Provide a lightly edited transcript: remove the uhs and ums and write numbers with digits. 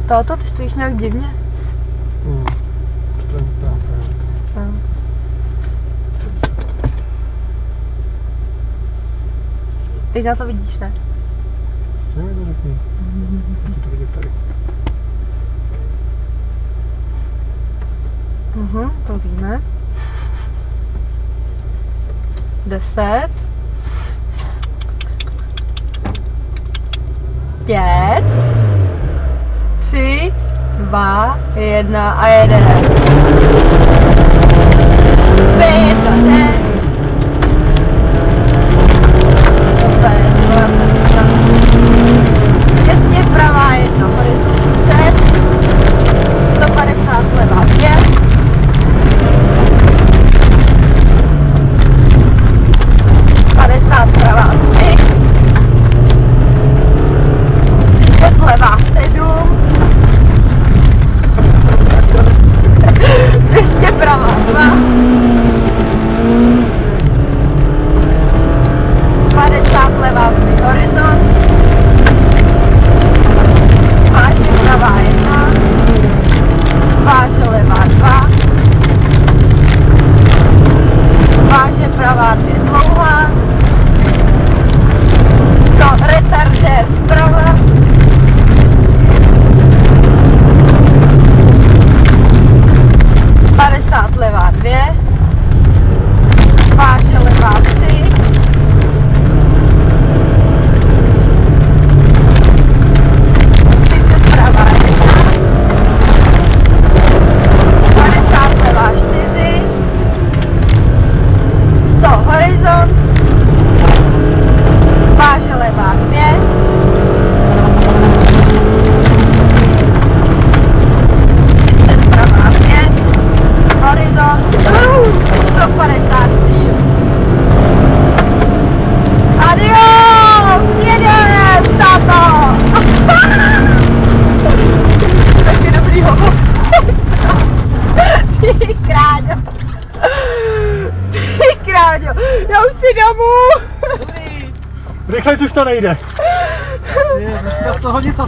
Táto, ty stojíš nějak divně. Teď na to vidíš, ne? Ještě mi to řekni. Musím ti to vidět tady. To víme. 10. 5. 3, 2, 1 a jedeme. Těsně vprava 1, horizont střed, 150 levá 2, 50 pravá 3, 30 levá 7, 200 pravá 2, 50 levá 3 horizont, váže pravá 1, váže levá 2, váže pravá 2 dlouhá, 100 retardér zprava, 50 levá 2, váže levá 3, 30 pravá 1, 50 levá 4, 100 horizont, váže levá 2, 30 pravá 5, horizont, 150 cíl. Adios, jedem, tato! Taky dobrý hovor. Ty kráďo. Ty kráďo, já už si domů. Rychleji už to nejde. Dneska z toho nic